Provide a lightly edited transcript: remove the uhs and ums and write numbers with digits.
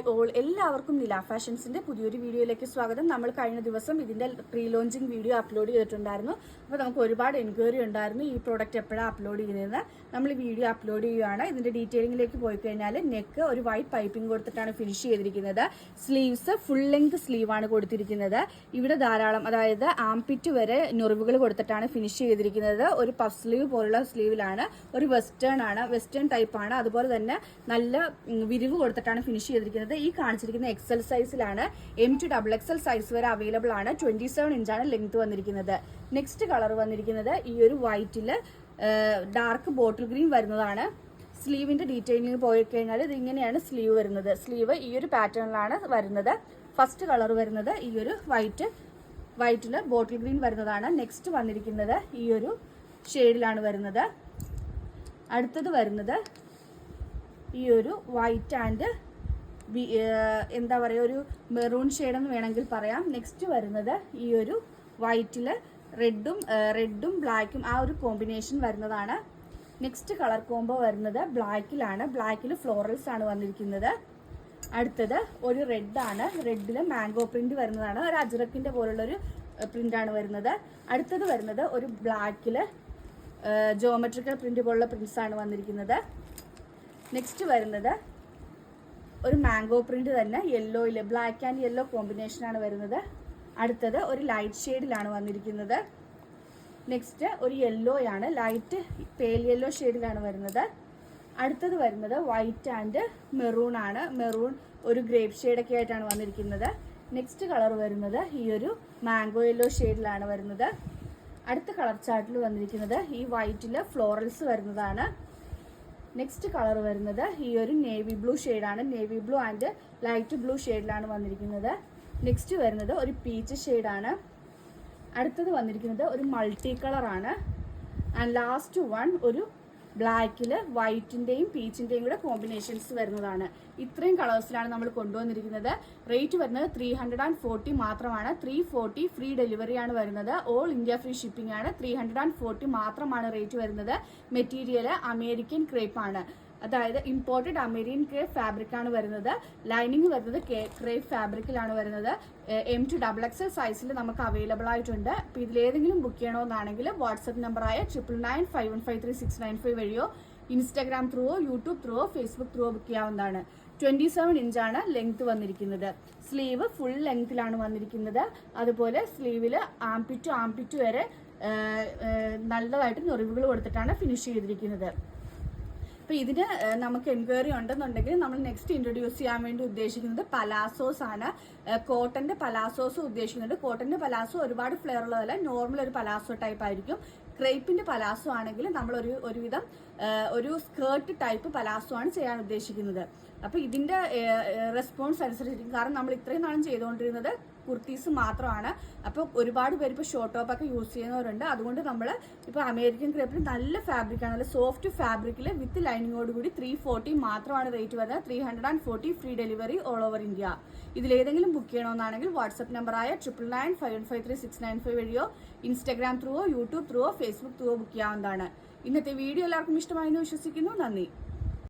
എല്ലാവർക്കും നില ഫാഷൻസിന്റെ പുതിയൊരു വീഡിയോയിലേക്ക് സ്വാഗതം. നമ്മൾ കഴിഞ്ഞ ദിവസം ഇതിന്റെ പ്രീ ലോഞ്ചിങ് വീഡിയോ അപ്ലോഡ് ചെയ്തിട്ടുണ്ടായിരുന്നു. അപ്പോൾ നമുക്ക് ഒരുപാട് എൻക്വയറി ഉണ്ടായിരുന്നു ഈ പ്രോഡക്റ്റ് എപ്പോഴാണ് അപ്ലോഡ് ചെയ്യുന്നതെന്ന്. നമ്മൾ വീഡിയോ അപ്ലോഡ് ചെയ്യുകയാണ്. ഇതിന്റെ ഡീറ്റെയിലിംഗിലേക്ക് പോയി കഴിഞ്ഞാൽ നെക്ക് ഒരു വൈറ്റ് പൈപ്പിംഗ് കൊടുത്തിട്ടാണ് ഫിനിഷ് ചെയ്തിരിക്കുന്നത്. സ്ലീവ്സ് ഫുൾ ലെങ്ത് സ്ലീവ് ആണ് കൊടുത്തിരിക്കുന്നത്. ഇവിടെ ധാരാളം, അതായത് ആംപിറ്റ് വരെ ഞൊറിവുകൾ കൊടുത്തിട്ടാണ് ഫിനിഷ് ചെയ്തിരിക്കുന്നത്. ഒരു പഫ് സ്ലീവ് പോലുള്ള സ്ലീവിലാണ്. ഒരു വെസ്റ്റേൺ ടൈപ്പ് ആണ്. അതുപോലെ തന്നെ നല്ല വിരിവ് കൊടുത്തിട്ടാണ് ഫിനിഷ് ചെയ്തിരിക്കുന്നത്. ഈ കാണിച്ചിരിക്കുന്ന എക്സൽ സൈസിലാണ്. M to XXL സൈസ് വരെ അവൈലബിൾ ആണ്. 27 ഇഞ്ചാണ് ലെങ്ത് വന്നിരിക്കുന്നത്. നെക്സ്റ്റ് കളർ വന്നിരിക്കുന്നത് ഈ ഒരു വൈറ്റില് ഡാർക്ക് ബോട്ടിൽ ഗ്രീൻ വരുന്നതാണ്. സ്ലീവിന്റെ ഡീറ്റെയിലിംഗ് പോയി കഴിഞ്ഞാൽ ഇത് ഇങ്ങനെയാണ് സ്ലീവ് വരുന്നത്. സ്ലീവ് ഈ ഒരു പാറ്റേണിലാണ് വരുന്നത്. ഫസ്റ്റ് കളർ വരുന്നത് ഈ ഒരു വൈറ്റില് ബോട്ടിൽ ഗ്രീൻ വരുന്നതാണ്. നെക്സ്റ്റ് വന്നിരിക്കുന്നത് ഈ ഒരു ഷെയ്ഡിലാണ് വരുന്നത്. അടുത്തത് വരുന്നത് ഈ ഒരു വൈറ്റ് ആൻഡ് എന്താ പറയുക, ഒരു മെറൂൺ ഷെയ്ഡ് എന്ന് വേണമെങ്കിൽ പറയാം. നെക്സ്റ്റ് വരുന്നത് ഈ ഒരു വൈറ്റില് റെഡും ബ്ലാക്കും ആ ഒരു കോമ്പിനേഷൻ വരുന്നതാണ്. നെക്സ്റ്റ് കളർ കോംബോ വരുന്നത് ബ്ലാക്കിലാണ്. ബ്ലാക്കിൽ ഫ്ലോറൽസ് ആണ് വന്നിരിക്കുന്നത്. അടുത്തത് ഒരു റെഡ് ആണ്. റെഡില് മാംഗോ പ്രിന്റ് വരുന്നതാണ്. ഒരു അജ്രക്കിന്റെ പോലുള്ള ഒരു പ്രിന്റ് ആണ് വരുന്നത്. അടുത്തത് വരുന്നത് ഒരു ബ്ലാക്കില് ജോമെട്രിക്കൽ പ്രിന്റ് പോലുള്ള പ്രിന്റ്സ് ആണ് വന്നിരിക്കുന്നത്. നെക്സ്റ്റ് വരുന്നത് ഒരു മാംഗോ പ്രിന്റ് തന്നെ യെല്ലോയില്, ബ്ലാക്ക് ആൻഡ് യെല്ലോ കോമ്പിനേഷൻ ആണ് വരുന്നത്. അടുത്തത് ഒരു ലൈറ്റ് ഷെയ്ഡിലാണ് വന്നിരിക്കുന്നത്. നെക്സ്റ്റ് ഒരു യെല്ലോ ആണ്, ലൈറ്റ് പേൽ യെല്ലോ ഷെയ്ഡിലാണ് വരുന്നത്. അടുത്തത് വരുന്നത് വൈറ്റ് ആൻഡ് മെറൂൺ ആണ്. മെറൂൺ ഒരു ഗ്രേപ്പ് ഷെയ്ഡൊക്കെ ആയിട്ടാണ് വന്നിരിക്കുന്നത്. നെക്സ്റ്റ് കളർ വരുന്നത് ഈ ഒരു മാംഗോ യെല്ലോ ഷെയ്ഡിലാണ് വരുന്നത്. അടുത്ത കളർ ചാർട്ടിൽ വന്നിരിക്കുന്നത് ഈ വൈറ്റില് ഫ്ലോറൽസ് വരുന്നതാണ്. നെക്സ്റ്റ് കളർ വരുന്നത് ഈ ഒരു നേവി ബ്ലൂ ഷെയ്ഡാണ്. Navy blue and light blue ഷെയ്ഡിലാണ് വന്നിരിക്കുന്നത്. നെക്സ്റ്റ് വരുന്നത് ഒരു പീച്ച് ഷെയ്ഡാണ്. അടുത്തത് വന്നിരിക്കുന്നത് ഒരു മൾട്ടി കളറാണ്. ആൻഡ് ലാസ്റ്റ് വൺ ഒരു ബ്ലാക്കിൽ വൈറ്റിൻ്റെയും പീച്ചിൻ്റെയും കൂടെ കോമ്പിനേഷൻസ് വരുന്നതാണ്. ഇത്രയും കളേഴ്സിലാണ് നമ്മൾ കൊണ്ടുവന്നിരിക്കുന്നത്. റേറ്റ് വരുന്നത് 340 മാത്രമാണ്. 340 ഫ്രീ ഡെലിവറി ആണ് വരുന്നത്. ഓൾ ഇന്ത്യ ഫ്രീ ഷിപ്പിംഗ് ആണ്. 340 മാത്രമാണ് റേറ്റ് വരുന്നത്. മെറ്റീരിയൽ അമേരിക്കൻ ക്രേപ്പ് ആണ്, അതായത് ഇമ്പോർട്ടഡ് അമേരിക്കൻ ക്രേപ്പ് ഫാബ്രിക് ആണ് വരുന്നത്. ലൈനിങ് വരുന്നത് ക്രേപ്പ് ഫാബ്രിക്കിലാണ് വരുന്നത്. M to XXL സൈസിൽ നമുക്ക് അവൈലബിൾ ആയിട്ടുണ്ട്. അപ്പോൾ ഇതിലേതെങ്കിലും ബുക്ക് ചെയ്യണമെന്നാണെങ്കിൽ വാട്സപ്പ് നമ്പറായ 9995153695 വഴിയോ ഇൻസ്റ്റാഗ്രാം ത്രൂവോ യൂട്യൂബ് ത്രൂവോ ഫേസ്ബുക്ക് ത്രൂവോ ബുക്ക് ചെയ്യാവുന്നതാണ്. 27 ഇഞ്ചാണ് ലെങ്ത് വന്നിരിക്കുന്നത്. സ്ലീവ് ഫുൾ ലെങ്ത്തിലാണ് വന്നിരിക്കുന്നത്. അതുപോലെ സ്ലീവിൽ ആംപിറ്റ് വരെ നല്ലതായിട്ട് ഞൊറിവുകൾ കൊടുത്തിട്ടാണ് ഫിനിഷ് ചെയ്തിരിക്കുന്നത്. അപ്പോൾ ഇതിന് നമുക്ക് എൻക്വയറി ഉണ്ടെന്നുണ്ടെങ്കിൽ നമ്മൾ നെക്സ്റ്റ് ഇൻട്രൊഡ്യൂസ് ചെയ്യാൻ വേണ്ടി ഉദ്ദേശിക്കുന്നത് പലാസോസ് ആണ്. കോട്ടന്റെ പലാസോസ് ഉദ്ദേശിക്കുന്നുണ്ട്. കോട്ടന്റെ പലാസോ ഒരുപാട് ഫ്ലെയർ ഉള്ളതല്ല, നോർമൽ ഒരു പലാസോ ടൈപ്പ് ആയിരിക്കും. ക്രേപ്പിന്റെ പലാസോ ആണെങ്കിൽ നമ്മൾ ഒരുവിധം ഒരു സ്കേർട്ട് ടൈപ്പ് പലാസോ ആണ് ചെയ്യാൻ ഉദ്ദേശിക്കുന്നത്. അപ്പോൾ ഇതിന്റെ റെസ്പോൺസ് അനുസരിച്ചിരിക്കും. കാരണം നമ്മൾ ഇത്രയും നാളും ചെയ്തുകൊണ്ടിരുന്നത് കുർത്തീസ് മാത്രമാണ്. അപ്പോൾ ഒരുപാട് പേര് ഇപ്പോൾ ഷോർട്ട് ടോപ്പ് ഒക്കെ യൂസ് ചെയ്യുന്നവരുണ്ട്. അതുകൊണ്ട് നമ്മൾ ഇപ്പോൾ അമേരിക്കൻ ക്രേപ്പിൽ നല്ല ഫാബ്രിക്കാണ്, നല്ല സോഫ്റ്റ് ഫാബ്രിക്കിൽ വിത്ത് ലൈനിങ്ങോട് കൂടി 340 മാത്രമാണ് റേറ്റ് വരുന്നത്. 340 free delivery all over India. ഇതിലേതെങ്കിലും ബുക്ക് ചെയ്യണമെന്നാണെങ്കിൽ വാട്സപ്പ് നമ്പറായ 9995153695 വഴിയോ ഇൻസ്റ്റാഗ്രാം ത്രൂവോ യൂട്യൂബ് ത്രൂവോ ഫേസ്ബുക്ക് ത്രൂവോ ബുക്ക് ചെയ്യാവുന്നതാണ്. ഇന്നത്തെ വീഡിയോ എല്ലാവർക്കും ഇഷ്ടമായെന്ന് വിശ്വസിക്കുന്നു. നന്ദി.